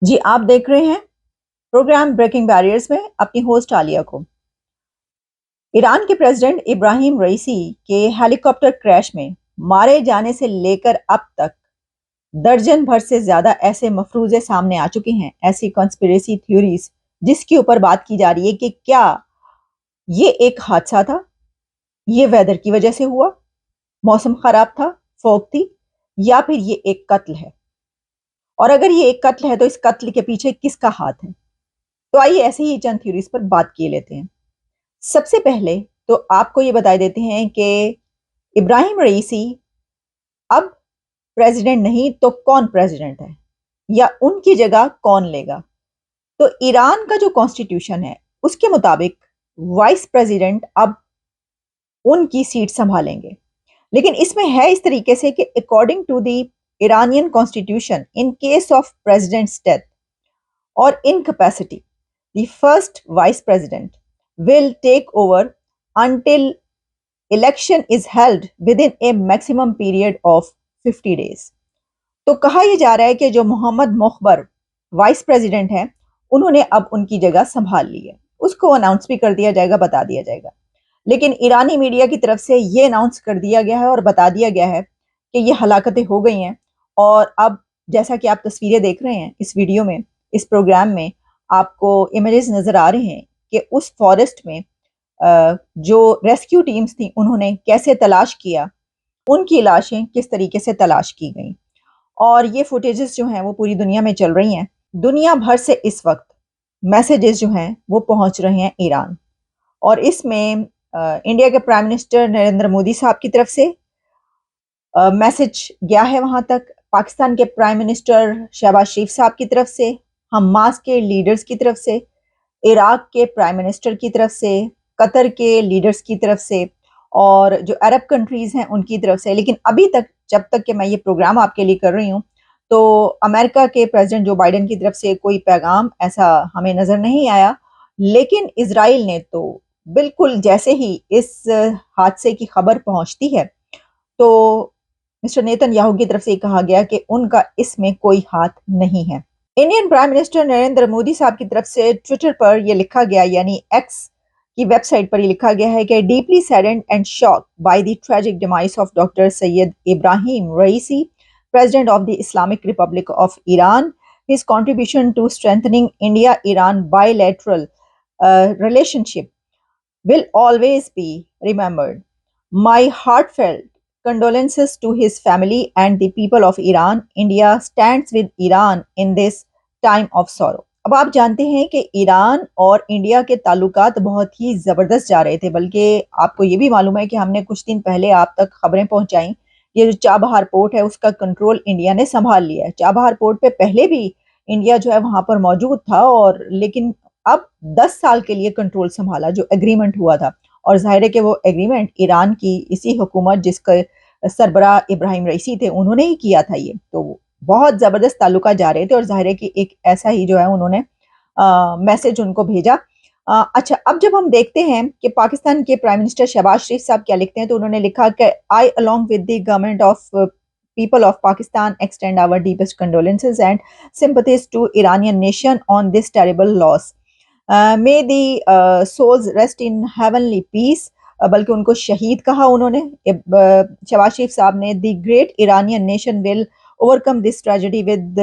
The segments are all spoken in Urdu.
جی آپ دیکھ رہے ہیں پروگرام بریکنگ بیریئرز میں اپنی ہوسٹ عالیہ کو۔ ایران کے پریزیڈنٹ ابراہیم رئیسی کے ہیلی کاپٹر کریش میں مارے جانے سے لے کر اب تک درجن بھر سے زیادہ ایسے مفروضے سامنے آ چکے ہیں، ایسی کانسپریسی تھیوریز جس کے اوپر بات کی جا رہی ہے کہ کیا یہ ایک حادثہ تھا، یہ ویدر کی وجہ سے ہوا، موسم خراب تھا، فوگ تھی، یا پھر یہ ایک قتل ہے، اور اگر یہ ایک قتل ہے تو اس قتل کے پیچھے کس کا ہاتھ ہے۔ تو آئیے ایسے ہی چند تھیوریز پر بات کیے لیتے ہیں۔ سب سے پہلے تو آپ کو یہ بتا دیتے ہیں کہ ابراہیم رئیسی اب پریزیڈنٹ نہیں تو کون پریزیڈنٹ ہے، یا ان کی جگہ کون لے گا۔ تو ایران کا جو کانسٹیٹیوشن ہے اس کے مطابق وائس پریزیڈنٹ اب ان کی سیٹ سنبھالیں گے، لیکن اس میں ہے اس طریقے سے کہ according to the Iranian constitution in case of president's death or incapacity, the first vice president will take over until election is held within a maximum period of 50 days. تو کہا یہ جا رہا ہے کہ جو محمد مخبر وائس پریزیڈنٹ ہیں انہوں نے اب ان کی جگہ سنبھال لی ہے، اس کو اناؤنس بھی کر دیا جائے گا، بتا دیا جائے گا، لیکن ایرانی میڈیا کی طرف سے یہ اناؤنس کر دیا گیا ہے اور بتا دیا گیا ہے کہ یہ ہلاکتیں ہو گئی ہیں، اور اب جیسا کہ آپ تصویریں دیکھ رہے ہیں اس ویڈیو میں، اس پروگرام میں آپ کو امیجز نظر آ رہے ہیں کہ اس فارسٹ میں جو ریسکیو ٹیمز تھیں انہوں نے کیسے تلاش کیا، ان کی لاشیں کس طریقے سے تلاش کی گئیں، اور یہ فوٹیجز جو ہیں وہ پوری دنیا میں چل رہی ہیں۔ دنیا بھر سے اس وقت میسیجز جو ہیں وہ پہنچ رہے ہیں ایران، اور اس میں انڈیا کے پرائم منسٹر نریندر مودی صاحب کی طرف سے میسج گیا ہے وہاں تک، پاکستان کے پرائم منسٹر شہباز شریف صاحب کی طرف سے، حماس کے لیڈرز کی طرف سے، عراق کے پرائم منسٹر کی طرف سے، قطر کے لیڈرز کی طرف سے، اور جو عرب کنٹریز ہیں ان کی طرف سے۔ لیکن ابھی تک جب تک کہ میں یہ پروگرام آپ کے لیے کر رہی ہوں تو امریکہ کے پریزیڈنٹ جو بائیڈن کی طرف سے کوئی پیغام ایسا ہمیں نظر نہیں آیا، لیکن اسرائیل نے تو بالکل جیسے ہی اس حادثے کی خبر پہنچتی ہے تو مسٹر نیتن یاہو کی طرف سے کہا گیا کہ ان کا اس میں کوئی ہاتھ نہیں ہے۔ Indian prime minister Narendra Modi صاحب کی طرف سے ٹویٹر پر یہ لکھا گیا، یعنی ایکس کی ویب سائٹ پر یہ لکھا گیا ہے کہ deeply saddened and shocked by the tragic demise of doctor Syed Ebrahim Raisi, president of the Islamic Republic of Iran, his contribution to strengthening India-Iran bilateral relationship will always be remembered. My heartfelt condolences to his family and the people of Iran. India stands with Iran in this time of sorrow. اب آپ جانتے ہیں کہ ایران اور انڈیا کے تعلقات بہت ہی زبردست جا رہے تھے، بلکہ آپ کو یہ بھی معلوم ہے کہ ہم نے کچھ دن پہلے آپ تک خبریں پہنچائیں، یہ جو چابہار پورٹ ہے اس کا کنٹرول انڈیا نے سنبھال لیا ہے۔ چابہار پورٹ پہ پہلے بھی انڈیا جو ہے وہاں پر موجود تھا، اور لیکن اب 10 سال کے لیے کنٹرول سنبھالا، جو ایگریمنٹ ہوا تھا، اور ظاہر ہے کہ وہ ایگریمنٹ ایران کی اسی حکومت جس کا سربراہ ابراہیم رئیسی تھے انہوں نے ہی کیا تھا، یہ تو بہت زبردست تعلقات جا رہے تھے، اور ظاہر ہے کہ ایک ایسا ہی جو ہے انہوں نے میسج ان کو بھیجا۔ اچھا، اب جب ہم دیکھتے ہیں کہ پاکستان کے پرائم منسٹر شہباز شریف صاحب کیا لکھتے ہیں، تو انہوں نے لکھا کہ I along with the government of people of Pakistan extend our deepest condolences and sympathies to Iranian nation on this terrible loss. May the souls rest in heavenly peace. بلکہ ان کو شہید کہا انہوں نے، شہباز شریف صاحب نے۔ The great Iranian nation will overcome this tragedy with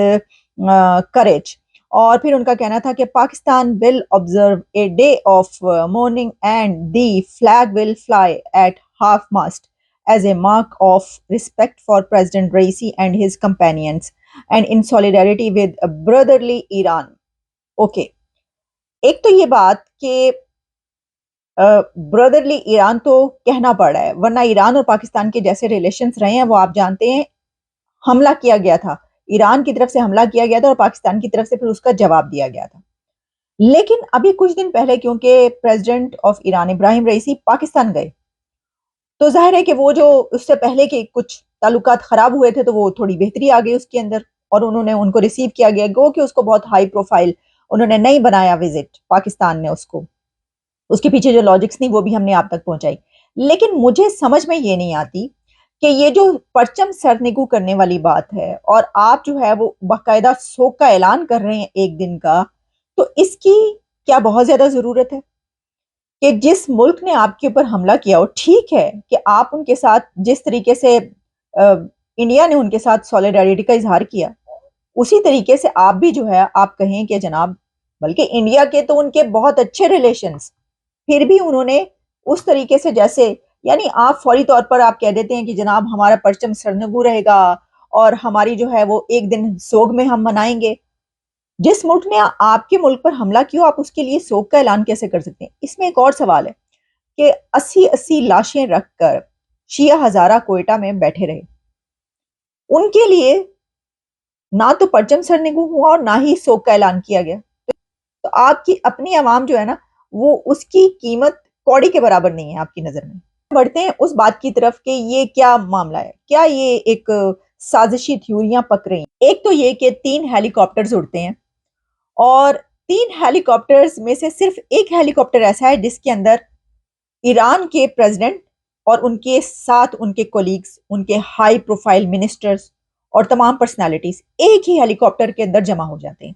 courage. اور پھر ان کا کہنا تھا کہ Pakistan will observe a day of mourning and the flag will fly at half mast as a mark of respect for president Raisi and his companions and in solidarity with brotherly Iran. Okay, ایک تو یہ بات کہ برادرلی ایران تو کہنا پڑ رہا ہے، ورنہ ایران اور پاکستان کے جیسے ریلیشنز رہے ہیں وہ آپ جانتے ہیں، حملہ کیا گیا تھا، ایران کی طرف سے حملہ کیا گیا تھا اور پاکستان کی طرف سے پھر اس کا جواب دیا گیا تھا۔ لیکن ابھی کچھ دن پہلے کیونکہ president of Iran Ebrahim Raisi Pakistan گئے، تو ظاہر ہے کہ وہ جو اس سے پہلے کے کچھ تعلقات خراب ہوئے تھے تو وہ تھوڑی بہتری آ گئی اس کے اندر، اور انہوں نے ان کو ریسیو کیا گیا، گو کہ اس کو بہت ہائی پروفائل انہوں نے نہیں بنایا وزٹ پاکستان نے اس کو، اس کے پیچھے جو لاجکس تھی وہ بھی ہم نے آپ تک پہنچائی۔ لیکن مجھے سمجھ میں یہ نہیں آتی کہ یہ جو پرچم سرنگو کرنے والی بات ہے اور آپ جو ہے وہ باقاعدہ سوگ کا اعلان کر رہے ہیں ایک دن کا، تو اس کی کیا بہت زیادہ ضرورت ہے کہ جس ملک نے آپ کے اوپر حملہ کیا ہو، ٹھیک ہے کہ آپ ان کے ساتھ جس طریقے سے انڈیا نے ان کے ساتھ سولیڈیرٹی کا اظہار کیا، اسی طریقے سے آپ بھی جو ہے آپ کہیں کہ جناب، بلکہ انڈیا کے تو ان کے بہت اچھے ریلیشنز، پھر بھی انہوں نے اس طریقے سے جیسے، یعنی آپ فوری طور پر آپ کہہ دیتے ہیں کہ جناب ہمارا پرچم سرنگو رہے گا اور ہماری جو ہے وہ ایک دن سوگ میں ہم منائیں گے۔ جس ملک نے آپ کے ملک پر حملہ کیا آپ اس کے لیے سوگ کا اعلان کیسے کر سکتے ہیں؟ اس میں ایک اور سوال ہے کہ 80 لاشیں رکھ کر شیعہ ہزارہ کوئٹہ میں بیٹھے رہے، ان کے لیے نہ تو پرچم سرنگو ہوا اور نہ ہی سوگ کا اعلان کیا گیا، تو آپ کی اپنی عوام جو ہے نا وہ اس کی قیمت کوڑی کے برابر نہیں ہے آپ کی نظر میں۔ بڑھتے ہیں اس بات کی طرف کہ یہ کیا معاملہ ہے، کیا یہ ایک سازشی تھیوریاں پک رہی ہیں؟ ایک تو یہ کہ 3 ہیلی کاپٹرز اڑتے ہیں اور 3 ہیلی کاپٹرز میں سے صرف ایک ہیلی کاپٹر ایسا ہے جس کے اندر ایران کے پریزیڈنٹ اور ان کے ساتھ ان کے کولیگز، ان کے ہائی پروفائل منسٹرز اور تمام پرسنالٹیز ایک ہی ہیلی کاپٹر کے اندر جمع ہو جاتے ہیں۔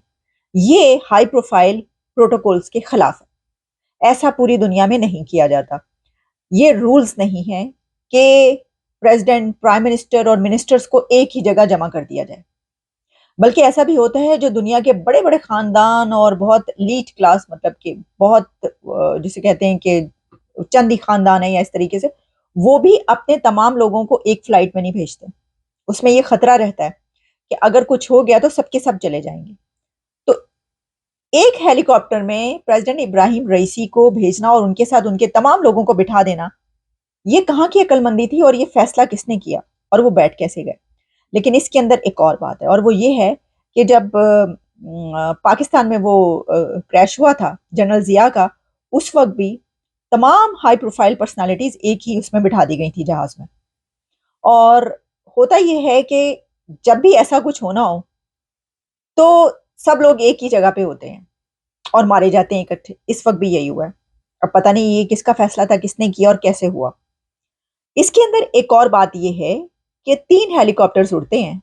یہ ہائی پروفائل پروٹوکولز کے خلاف ہے، ایسا پوری دنیا میں نہیں کیا جاتا۔ یہ رولز نہیں ہیں کہ پریزیڈنٹ، پرائم منسٹر اور منسٹرز کو ایک ہی جگہ جمع کر دیا جائے، بلکہ ایسا بھی ہوتا ہے جو دنیا کے بڑے بڑے خاندان اور بہت لیٹ کلاس، مطلب کہ بہت جسے کہتے ہیں کہ چندی خاندان ہے یا اس طریقے سے، وہ بھی اپنے تمام لوگوں کو ایک فلائٹ میں نہیں بھیجتے۔ اس میں یہ خطرہ رہتا ہے کہ اگر کچھ ہو گیا تو سب کے سب چلے جائیں گے۔ تو ایک ہیلی کاپٹر میں پریزیڈنٹ ابراہیم رئیسی کو بھیجنا اور ان کے ساتھ ان کے تمام لوگوں کو بٹھا دینا، یہ کہاں کی عقل مندی تھی اور یہ فیصلہ کس نے کیا اور وہ بیٹھ کیسے گئے؟ لیکن اس کے اندر ایک اور بات ہے اور وہ یہ ہے کہ جب پاکستان میں وہ کریش ہوا تھا جنرل ضیاء کا، اس وقت بھی تمام ہائی پروفائل پرسنالٹیز ایک ہی اس میں بٹھا دی گئی تھی جہاز میں، اور ہوتا یہ ہے کہ جب بھی ایسا کچھ ہونا ہو تو سب لوگ ایک ہی جگہ پہ ہوتے ہیں اور مارے جاتے ہیں اکٹھے۔ اس وقت بھی یہی ہوا ہے، اب پتہ نہیں یہ کس کا فیصلہ تھا، کس نے کیا اور کیسے ہوا۔ اس کے اندر ایک اور بات یہ ہے کہ 3 ہیلی کاپٹرز اڑتے ہیں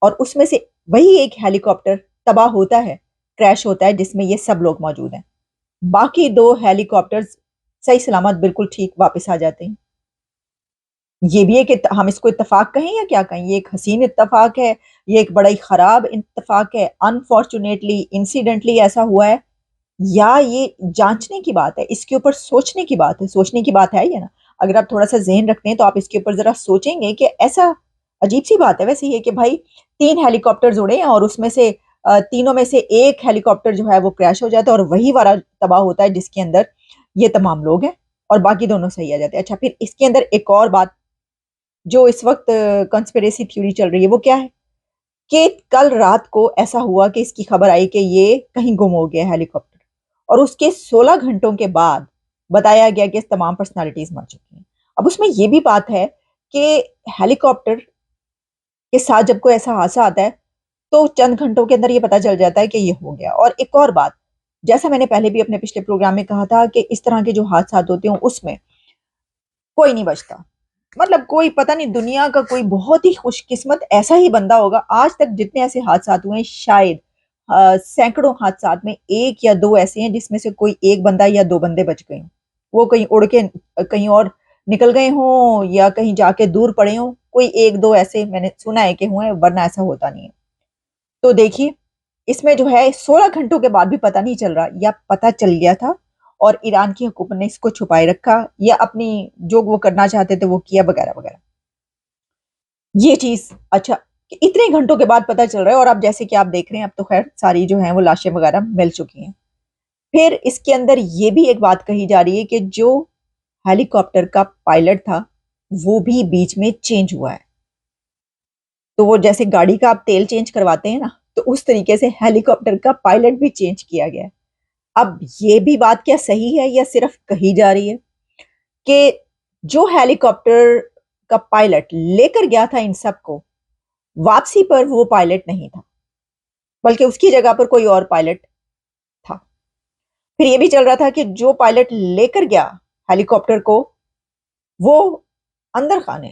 اور اس میں سے وہی ایک ہیلی کاپٹر تباہ ہوتا ہے، کریش ہوتا ہے، جس میں یہ سب لوگ موجود ہیں۔ باقی 2 ہیلی کاپٹرز صحیح سلامت بالکل ٹھیک واپس آ جاتے ہیں۔ یہ بھی ہے کہ ہم اس کو اتفاق کہیں یا کیا کہیں، یہ ایک حسین اتفاق ہے، یہ ایک بڑا ہی خراب اتفاق ہے، انفارچونیٹلی انسیڈنٹلی ایسا ہوا ہے، یا یہ جانچنے کی بات ہے، اس کے اوپر سوچنے کی بات ہے۔ سوچنے کی بات ہے یہ نا، اگر آپ تھوڑا سا ذہن رکھتے ہیں تو آپ اس کے اوپر ذرا سوچیں گے کہ ایسا عجیب سی بات ہے ویسے یہ کہ بھائی 3 ہیلی کاپٹرز اڑے ہیں اور اس میں سے تینوں میں سے ایک ہیلی کاپٹر جو ہے وہ کریش ہو جاتا ہے اور وہی والا تباہ ہوتا ہے جس کے اندر یہ تمام لوگ ہیں اور باقی دونوں صحیح آ جاتے ہیں۔ اچھا، پھر اس کے اندر ایک اور بات جو اس وقت کنسپریسی تھیوری چل رہی ہے وہ کیا ہے کہ کل رات کو ایسا ہوا کہ اس کی خبر آئی کہ یہ کہیں گم ہو گیا ہیلی کاپٹر، اور اس کے 16 گھنٹوں کے بعد بتایا گیا کہ تمام پرسنالٹیز مر چکی ہیں۔ اب اس میں یہ بھی بات ہے کہ ہیلی کاپٹر کے ساتھ جب کوئی ایسا حادثہ آتا ہے تو چند گھنٹوں کے اندر یہ پتا چل جاتا ہے کہ یہ ہو گیا۔ اور ایک اور بات، جیسا میں نے پہلے بھی اپنے پچھلے پروگرام میں کہا تھا کہ اس طرح کے جو حادثات ہوتے ہیں اس میں کوئی نہیں بچتا، مطلب کوئی پتہ نہیں، دنیا کا کوئی بہت ہی خوش قسمت ایسا ہی بندہ ہوگا۔ آج تک جتنے ایسے حادثات ہوئے ہیں شاید سینکڑوں حادثات میں 1 یا 2 ایسے ہیں جس میں سے کوئی ایک بندہ یا 2 بندے بچ گئے ہوں، وہ کہیں اڑ کے کہیں اور نکل گئے ہوں یا کہیں جا کے دور پڑے ہوں، کوئی 1-2 ایسے میں نے سنا ہے کہ ہوئے، ورنہ ایسا ہوتا نہیں ہے۔ تو دیکھیے اس میں جو ہے 16 گھنٹوں کے بعد بھی پتہ نہیں چل رہا، یا پتہ چل گیا تھا اور ایران کی حکومت نے اس کو چھپائے رکھا، یا اپنی جو وہ کرنا چاہتے تھے وہ کیا، وغیرہ وغیرہ۔ یہ چیز اچھا کہ اتنے گھنٹوں کے بعد پتہ چل رہا ہے، اور اب جیسے کہ آپ دیکھ رہے ہیں اب تو خیر ساری جو ہیں وہ لاشیں وغیرہ مل چکی ہیں۔ پھر اس کے اندر یہ بھی ایک بات کہی جا رہی ہے کہ جو ہیلی کاپٹر کا پائلٹ تھا وہ بھی بیچ میں چینج ہوا ہے۔ تو وہ جیسے گاڑی کا آپ تیل چینج کرواتے ہیں نا، تو اس طریقے سے ہیلی کاپٹر کا پائلٹ بھی چینج کیا گیا ہے۔ اب یہ بھی بات کیا صحیح ہے یا صرف کہی جا رہی ہے کہ جو ہیلی کاپٹر کا پائلٹ لے کر گیا تھا ان سب کو، واپسی پر وہ پائلٹ نہیں تھا بلکہ اس کی جگہ پر کوئی اور پائلٹ تھا۔ پھر یہ بھی چل رہا تھا کہ جو پائلٹ لے کر گیا ہیلی کاپٹر کو وہ اندر خانے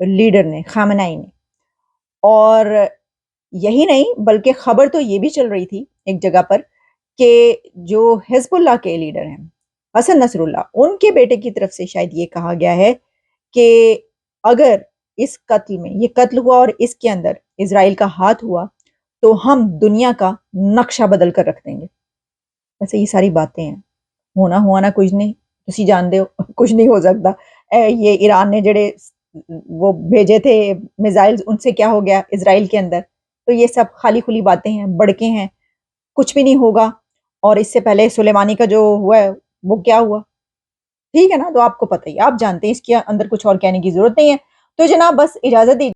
لیڈر نے، خامنائی نے. اور یہی نہیں بلکہ خبر تو یہ بھی چل رہی تھی ایک جگہ پر کہ جو حزب اللہ کے لیڈر ہیں حسن نصر اللہ، ان کے بیٹے کی طرف سے شاید یہ کہا گیا ہے کہ اگر اس قتل میں، یہ قتل ہوا اور اس کے اندر اسرائیل کا ہاتھ ہوا تو ہم دنیا کا نقشہ بدل کر رکھ دیں گے. ویسے یہ ساری باتیں ہیں، ہونا ہوا نہ کچھ نہیں، تسی جانتے ہو کچھ نہیں ہو سکتا. یہ ایران نے جڑے وہ بھیجے تھے میزائلز، ان سے کیا ہو گیا اسرائیل کے اندر؟ تو یہ سب خالی کھلی باتیں ہیں، بڑکے ہیں، کچھ بھی نہیں ہوگا. اور اس سے پہلے سلیمانی کا جو ہوا ہے وہ کیا ہوا، ٹھیک ہے نا؟ تو آپ کو پتہ ہی، آپ جانتے ہیں، اس کے اندر کچھ اور کہنے کی ضرورت نہیں ہے. تو جناب بس اجازت دیجیے.